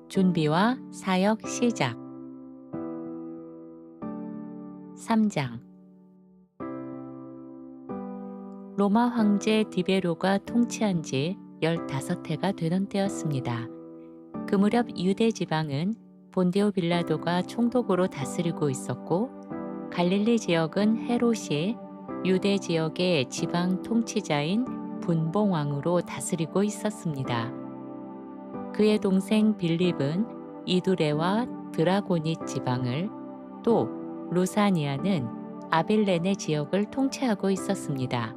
준비와 사역 시작. 3장. 로마 황제 디베로가 통치한 지 15해가 되던 때였습니다. 그 무렵 유대 지방은 본디오 빌라도가 총독으로 다스리고 있었고, 갈릴리 지역은 헤롯이 유대 지역의 지방 통치자인 분봉 왕으로 다스리고 있었습니다. 그의 동생 빌립은 이두레와 드라고닛 지방을, 또 루사니아는 아빌레네 지역을 통치하고 있었습니다.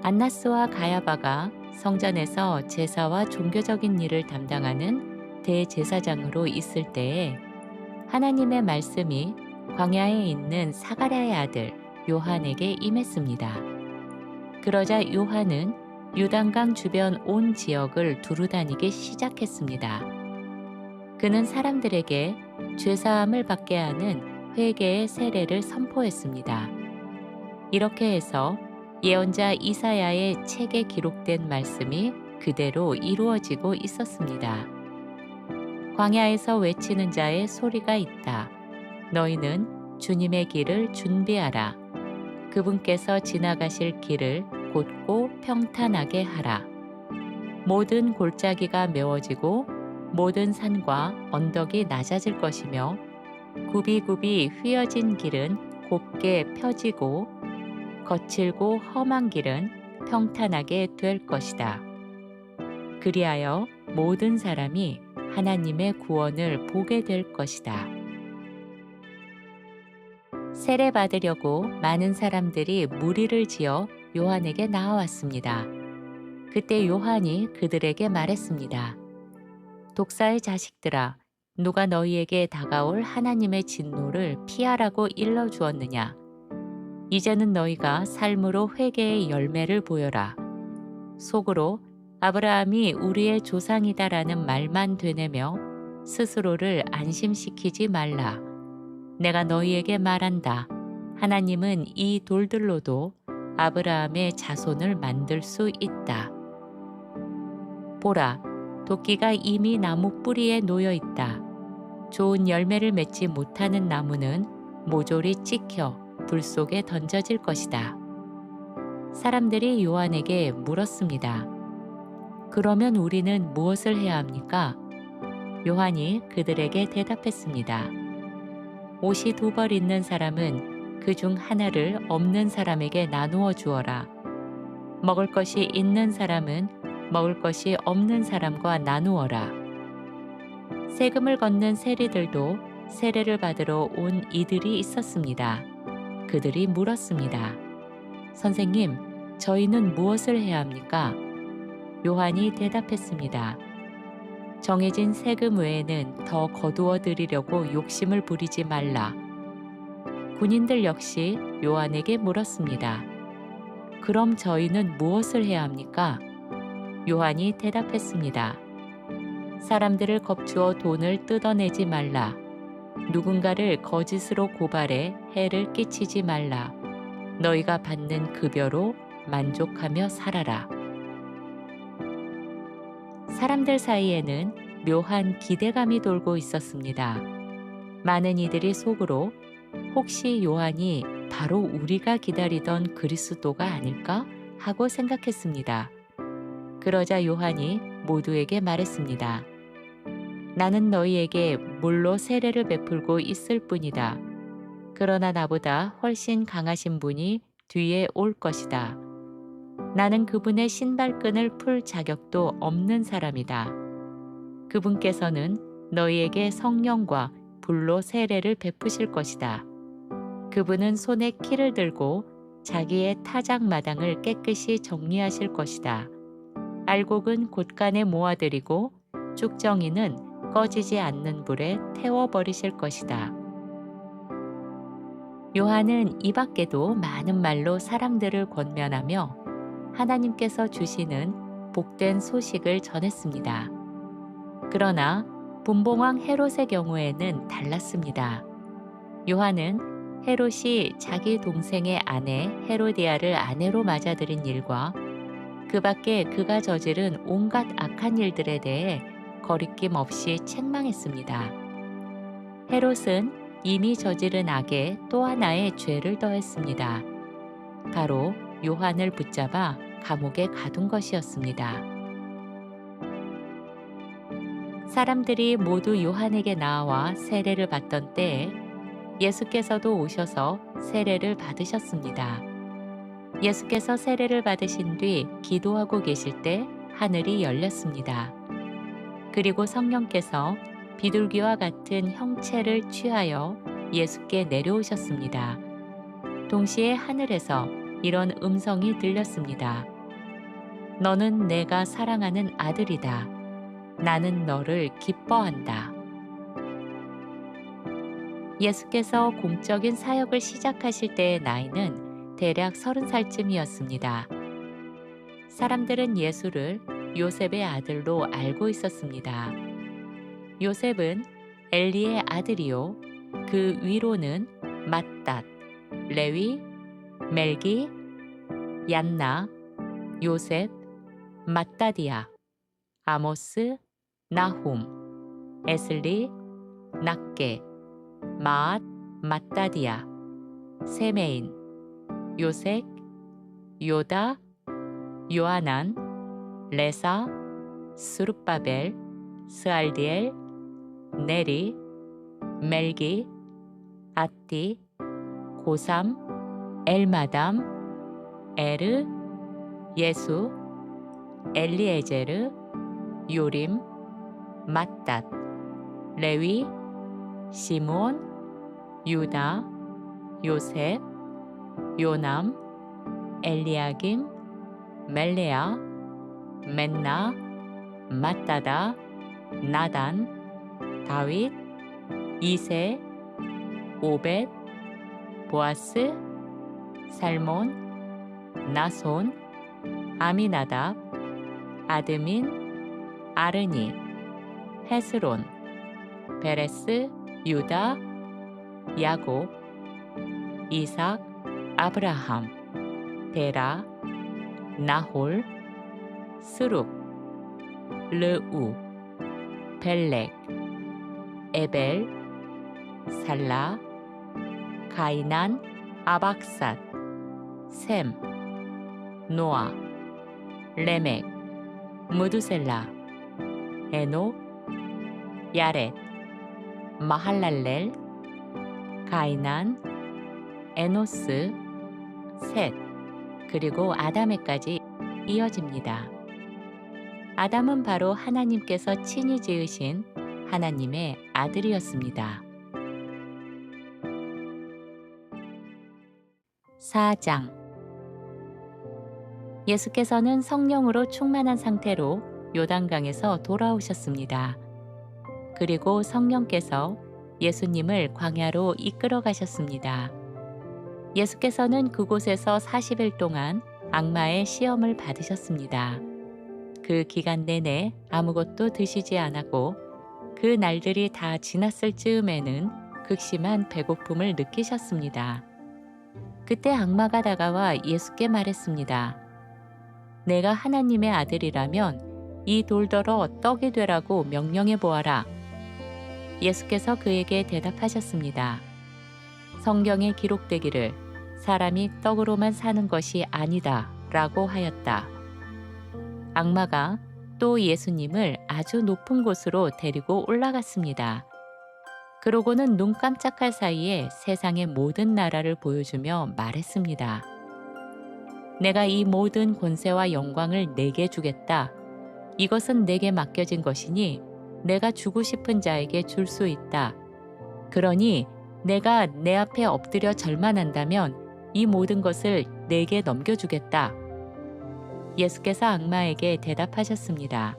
안나스와 가야바가 성전에서 제사와 종교적인 일을 담당하는 대제사장으로 있을 때에 하나님의 말씀이 광야에 있는 사가랴의 아들 요한에게 임했습니다. 그러자 요한은 요단강 주변 온 지역을 두루다니기 시작했습니다. 그는 사람들에게 죄사함을 받게 하는 회개의 세례를 선포했습니다. 이렇게 해서 예언자 이사야의 책에 기록된 말씀이 그대로 이루어지고 있었습니다. 광야에서 외치는 자의 소리가 있다. 너희는 주님의 길을 준비하라. 그분께서 지나가실 길을 곧고 평탄하게 하라. 모든 골짜기가 메워지고 모든 산과 언덕이 낮아질 것이며 굽이굽이 휘어진 길은 곱게 펴지고 거칠고 험한 길은 평탄하게 될 것이다. 그리하여 모든 사람이 하나님의 구원을 보게 될 것이다. 세례 받으려고 많은 사람들이 무리를 지어 요한에게 나아왔습니다. 그때 요한이 그들에게 말했습니다. 독사의 자식들아, 누가 너희에게 다가올 하나님의 진노를 피하라고 일러주었느냐? 이제는 너희가 삶으로 회개의 열매를 보여라. 속으로 아브라함이 우리의 조상이다라는 말만 되뇌며 스스로를 안심시키지 말라. 내가 너희에게 말한다. 하나님은 이 돌들로도 아브라함의 자손을 만들 수 있다. 보라, 도끼가 이미 나무 뿌리에 놓여 있다. 좋은 열매를 맺지 못하는 나무는 모조리 찍혀 불 속에 던져질 것이다. 사람들이 요한에게 물었습니다. 그러면 우리는 무엇을 해야 합니까? 요한이 그들에게 대답했습니다. 옷이 2벌 있는 사람은 그 중 하나를 없는 사람에게 나누어 주어라. 먹을 것이 있는 사람은 먹을 것이 없는 사람과 나누어라. 세금을 걷는 세리들도 세례를 받으러 온 이들이 있었습니다. 그들이 물었습니다. 선생님, 저희는 무엇을 해야 합니까? 요한이 대답했습니다. 정해진 세금 외에는 더 거두어 드리려고 욕심을 부리지 말라. 군인들 역시 요한에게 물었습니다. 그럼 저희는 무엇을 해야 합니까? 요한이 대답했습니다. 사람들을 겁주어 돈을 뜯어내지 말라. 누군가를 거짓으로 고발해 해를 끼치지 말라. 너희가 받는 급여로 만족하며 살아라. 사람들 사이에는 묘한 기대감이 돌고 있었습니다. 많은 이들이 속으로 혹시 요한이 바로 우리가 기다리던 그리스도가 아닐까 하고 생각했습니다. 그러자 요한이 모두에게 말했습니다. 나는 너희에게 물로 세례를 베풀고 있을 뿐이다. 그러나 나보다 훨씬 강하신 분이 뒤에 올 것이다. 나는 그분의 신발끈을 풀 자격도 없는 사람이다. 그분께서는 너희에게 성령과 불로 세례를 베푸실 것이다. 그분은 손에 키를 들고 자기의 타작마당을 깨끗이 정리하실 것이다. 알곡은 곳간에 모아들이고 쭉정이는 꺼지지 않는 불에 태워버리실 것이다. 요한은 이 밖에도 많은 말로 사람들을 권면하며 하나님께서 주시는 복된 소식을 전했습니다. 그러나 분봉왕 헤롯의 경우에는 달랐습니다. 요한은 헤롯이 자기 동생의 아내 헤로디아를 아내로 맞아들인 일과 그 밖에 그가 저지른 온갖 악한 일들에 대해 거리낌 없이 책망했습니다. 헤롯은 이미 저지른 악에 또 하나의 죄를 더했습니다. 바로 요한을 붙잡아 감옥에 가둔 것이었습니다. 사람들이 모두 요한에게 나와 세례를 받던 때에 예수께서도 오셔서 세례를 받으셨습니다. 예수께서 세례를 받으신 뒤 기도하고 계실 때 하늘이 열렸습니다. 그리고 성령께서 비둘기와 같은 형체를 취하여 예수께 내려오셨습니다. 동시에 하늘에서 이런 음성이 들렸습니다. 너는 내가 사랑하는 아들이다. 나는 너를 기뻐한다. 예수께서 공적인 사역을 시작하실 때의 나이는 대략 30살쯤이었습니다. 사람들은 예수를 요셉의 아들로 알고 있었습니다. 요셉은 엘리의 아들이요, 그 위로는 맏닷, 레위, 멜기, 얀나, 요셉, 맏다디아, 아모스, 나훔, 에슬리, 낫게, 마앗, 맏다디아, 세메인, 요색, 요다, 요하난, 레사, 스룹바벨, 스알디엘, 네리, 멜기, 아띠, 고삼, 엘마담, 에르, 예수, 엘리에제르, 요림, 맏닷, 레위, 시몬, 유다, 요셉, 요남, 엘리야김, 멜레아, 맨나, 맏다다, 나단, 다윗, 이세, 오벳, 보아스, 살몬, 나손, 아미나답, 아드민, 아르니, 헤스론, 베레스, 유다, 야곱, 이삭, 아브라함, 데라, 나홀, 스룹, 르우, 벨렉, 에벨, 살라, 가이난, 아박삿, 셈, 노아, 레멕, 무두셀라, 에녹, 야렛, 마할랄렐, 가이난, 에노스, 셋, 그리고 아담에까지 이어집니다. 아담은 바로 하나님께서 친히 지으신 하나님의 아들이었습니다. 4장. 예수께서는 성령으로 충만한 상태로 요단강에서 돌아오셨습니다. 그리고 성령께서 예수님을 광야로 이끌어 가셨습니다. 예수께서는 그곳에서 40일 동안 악마의 시험을 받으셨습니다. 그 기간 내내 아무것도 드시지 않았고 그 날들이 다 지났을 즈음에는 극심한 배고픔을 느끼셨습니다. 그때 악마가 다가와 예수께 말했습니다. 내가 하나님의 아들이라면 이 돌더러 떡이 되라고 명령해 보아라. 예수께서 그에게 대답하셨습니다. 성경에 기록되기를 사람이 떡으로만 사는 것이 아니다 라고 하였다. 악마가 또 예수님을 아주 높은 곳으로 데리고 올라갔습니다. 그러고는 눈 깜짝할 사이에 세상의 모든 나라를 보여주며 말했습니다. 내가 이 모든 권세와 영광을 내게 주겠다. 이것은 내게 맡겨진 것이니 내가 주고 싶은 자에게 줄 수 있다. 그러니 내가 내 앞에 엎드려 절만한다면 이 모든 것을 내게 넘겨주겠다. 예수께서 악마에게 대답하셨습니다.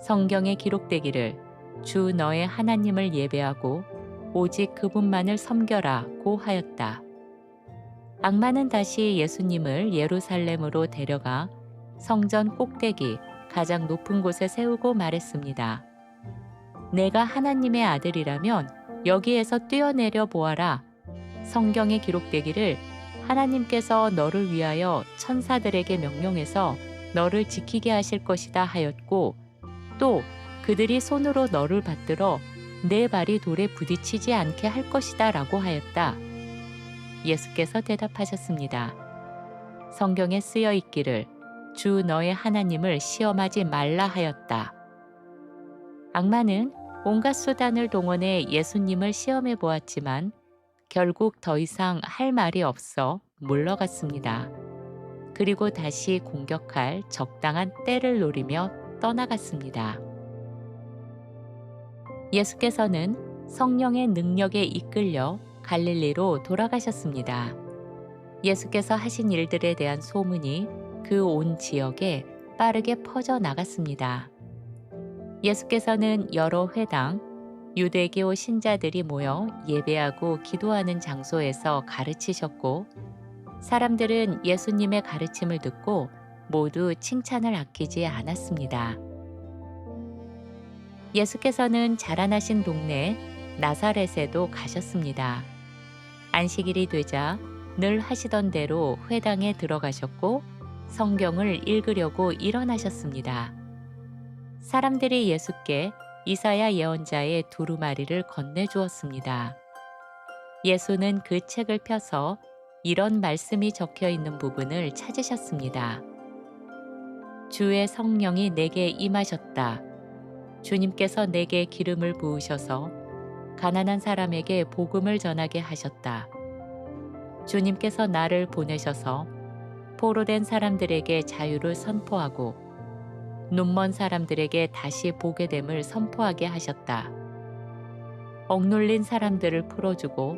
성경에 기록되기를 주 너의 하나님을 예배하고 오직 그분만을 섬겨라고 하였다. 악마는 다시 예수님을 예루살렘으로 데려가 성전 꼭대기 가장 높은 곳에 세우고 말했습니다. 내가 하나님의 아들이라면 여기에서 뛰어내려 보아라. 성경에 기록되기를 하나님께서 너를 위하여 천사들에게 명령해서 너를 지키게 하실 것이다 하였고 또 그들이 손으로 너를 받들어 내 발이 돌에 부딪히지 않게 할 것이다 라고 하였다. 예수께서 대답하셨습니다. 성경에 쓰여 있기를 주 너의 하나님을 시험하지 말라 하였다. 악마는 온갖 수단을 동원해 예수님을 시험해 보았지만 결국 더 이상 할 말이 없어 물러갔습니다. 그리고 다시 공격할 적당한 때를 노리며 떠나갔습니다. 예수께서는 성령의 능력에 이끌려 갈릴리로 돌아가셨습니다. 예수께서 하신 일들에 대한 소문이 그 온 지역에 빠르게 퍼져 나갔습니다. 예수께서는 여러 회당, 유대교 신자들이 모여 예배하고 기도하는 장소에서 가르치셨고, 사람들은 예수님의 가르침을 듣고 모두 칭찬을 아끼지 않았습니다. 예수께서는 자라나신 동네 나사렛에도 가셨습니다. 안식일이 되자 늘 하시던 대로 회당에 들어가셨고 성경을 읽으려고 일어나셨습니다. 사람들이 예수께 이사야 예언자의 두루마리를 건네주었습니다. 예수는 그 책을 펴서 이런 말씀이 적혀 있는 부분을 찾으셨습니다. 주의 성령이 내게 임하셨다. 주님께서 내게 기름을 부으셔서 가난한 사람에게 복음을 전하게 하셨다. 주님께서 나를 보내셔서 포로된 사람들에게 자유를 선포하고 눈먼 사람들에게 다시 보게 됨을 선포하게 하셨다. 억눌린 사람들을 풀어주고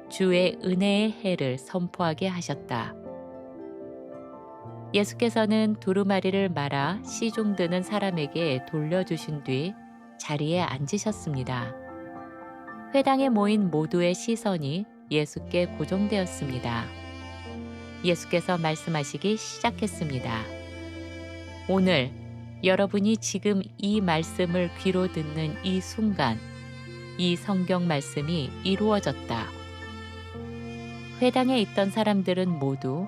주의 은혜의 해를 선포하게 하셨다. 예수께서는 두루마리를 말아 시중 드는 사람에게 돌려주신 뒤 자리에 앉으셨습니다. 회당에 모인 모두의 시선이 예수께 고정되었습니다. 예수께서 말씀하시기 시작했습니다. 오늘 여러분이 지금 이 말씀을 귀로 듣는 이 순간, 이 성경 말씀이 이루어졌다. 회당에 있던 사람들은 모두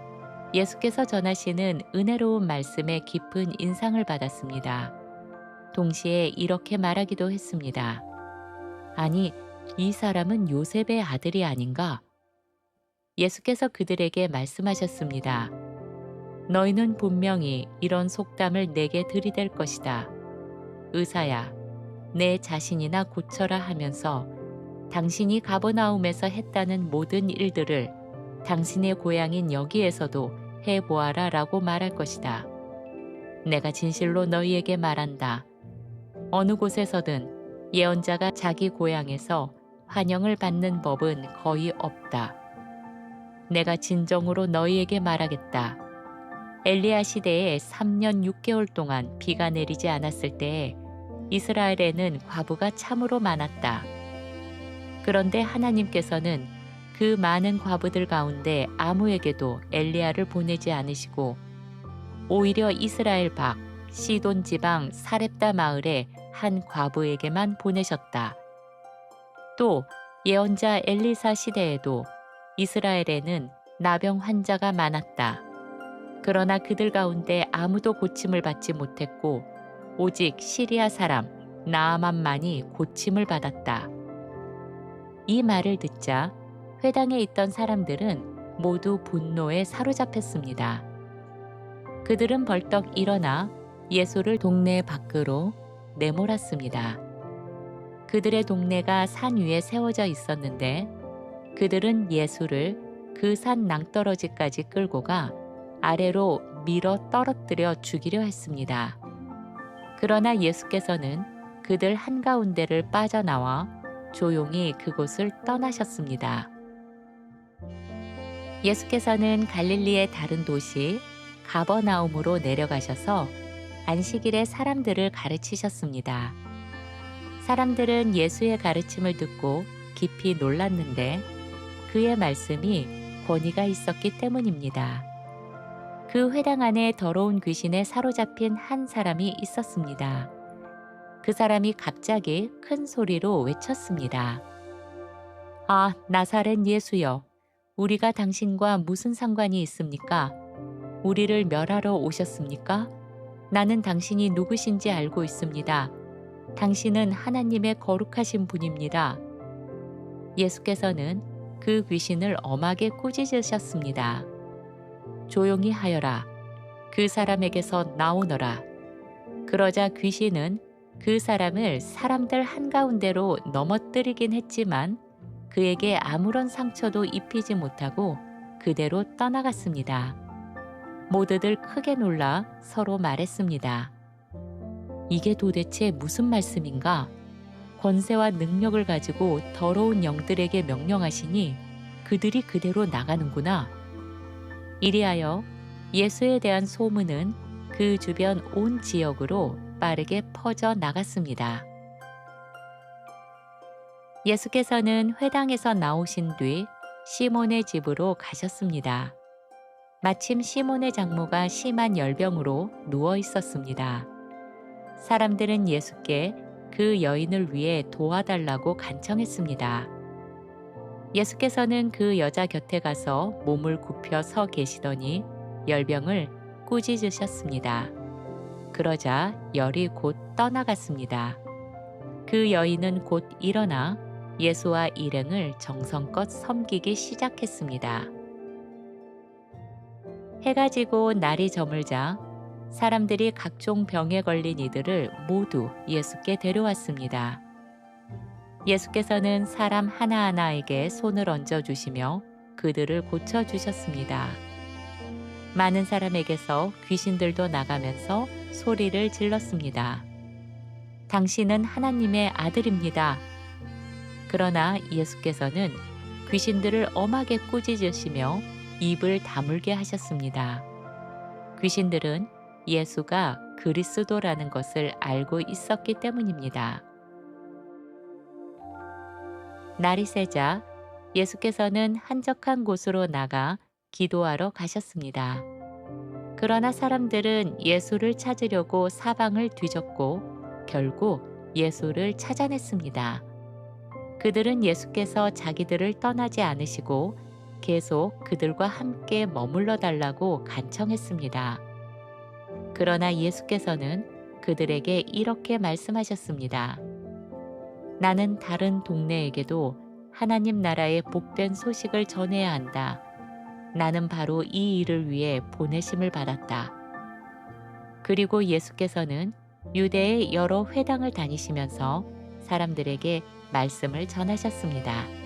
예수께서 전하시는 은혜로운 말씀에 깊은 인상을 받았습니다. 동시에 이렇게 말하기도 했습니다. 아니, 이 사람은 요셉의 아들이 아닌가? 예수께서 그들에게 말씀하셨습니다. 너희는 분명히 이런 속담을 내게 들이댈 것이다. 의사야, 내 자신이나 고쳐라 하면서 당신이 가버나움에서 했다는 모든 일들을 당신의 고향인 여기에서도 해보아라 라고 말할 것이다. 내가 진실로 너희에게 말한다. 어느 곳에서든 예언자가 자기 고향에서 환영을 받는 법은 거의 없다. 내가 진정으로 너희에게 말하겠다. 엘리야 시대에 3년 6개월 동안 비가 내리지 않았을 때에 이스라엘에는 과부가 참으로 많았다. 그런데 하나님께서는 그 많은 과부들 가운데 아무에게도 엘리야를 보내지 않으시고 오히려 이스라엘 밖 시돈 지방 사렙다 마을의 한 과부에게만 보내셨다. 또 예언자 엘리사 시대에도 이스라엘에는 나병 환자가 많았다. 그러나 그들 가운데 아무도 고침을 받지 못했고 오직 시리아 사람 나아만만이 고침을 받았다. 이 말을 듣자 회당에 있던 사람들은 모두 분노에 사로잡혔습니다. 그들은 벌떡 일어나 예수를 동네 밖으로 내몰았습니다. 그들의 동네가 산 위에 세워져 있었는데 그들은 예수를 그 산 낭떠러지까지 끌고 가 아래로 밀어 떨어뜨려 죽이려 했습니다. 그러나 예수께서는 그들 한가운데를 빠져나와 조용히 그곳을 떠나셨습니다. 예수께서는 갈릴리의 다른 도시 가버나움으로 내려가셔서 안식일에 사람들을 가르치셨습니다. 사람들은 예수의 가르침을 듣고 깊이 놀랐는데 그의 말씀이 권위가 있었기 때문입니다. 그 회당 안에 더러운 귀신에 사로잡힌 한 사람이 있었습니다. 그 사람이 갑자기 큰 소리로 외쳤습니다. 아, 나사렛 예수여, 우리가 당신과 무슨 상관이 있습니까? 우리를 멸하러 오셨습니까? 나는 당신이 누구신지 알고 있습니다. 당신은 하나님의 거룩하신 분입니다. 예수께서는 그 귀신을 엄하게 꾸짖으셨습니다. 조용히 하여라. 그 사람에게서 나오너라. 그러자 귀신은 그 사람을 사람들 한가운데로 넘어뜨리긴 했지만 그에게 아무런 상처도 입히지 못하고 그대로 떠나갔습니다. 모두들 크게 놀라 서로 말했습니다. 이게 도대체 무슨 말씀인가? 권세와 능력을 가지고 더러운 영들에게 명령하시니 그들이 그대로 나가는구나. 이리하여 예수에 대한 소문은 그 주변 온 지역으로 빠르게 퍼져 나갔습니다. 예수께서는 회당에서 나오신 뒤 시몬의 집으로 가셨습니다. 마침 시몬의 장모가 심한 열병으로 누워 있었습니다. 사람들은 예수께 그 여인을 위해 도와달라고 간청했습니다. 예수께서는 그 여자 곁에 가서 몸을 굽혀 서 계시더니 열병을 꾸짖으셨습니다. 그러자 열이 곧 떠나갔습니다. 그 여인은 곧 일어나 예수와 일행을 정성껏 섬기기 시작했습니다. 해가 지고 날이 저물자 사람들이 각종 병에 걸린 이들을 모두 예수께 데려왔습니다. 예수께서는 사람 하나하나에게 손을 얹어주시며 그들을 고쳐주셨습니다. 많은 사람에게서 귀신들도 나가면서 소리를 질렀습니다. 당신은 하나님의 아들입니다. 그러나 예수께서는 귀신들을 엄하게 꾸짖으시며 입을 다물게 하셨습니다. 귀신들은 예수가 그리스도라는 것을 알고 있었기 때문입니다. 날이 새자 예수께서는 한적한 곳으로 나가 기도하러 가셨습니다. 그러나 사람들은 예수를 찾으려고 사방을 뒤졌고 결국 예수를 찾아냈습니다. 그들은 예수께서 자기들을 떠나지 않으시고 계속 그들과 함께 머물러 달라고 간청했습니다. 그러나 예수께서는 그들에게 이렇게 말씀하셨습니다. 나는 다른 동네에게도 하나님 나라의 복된 소식을 전해야 한다. 나는 바로 이 일을 위해 보내심을 받았다. 그리고 예수께서는 유대의 여러 회당을 다니시면서 사람들에게 말씀을 전하셨습니다.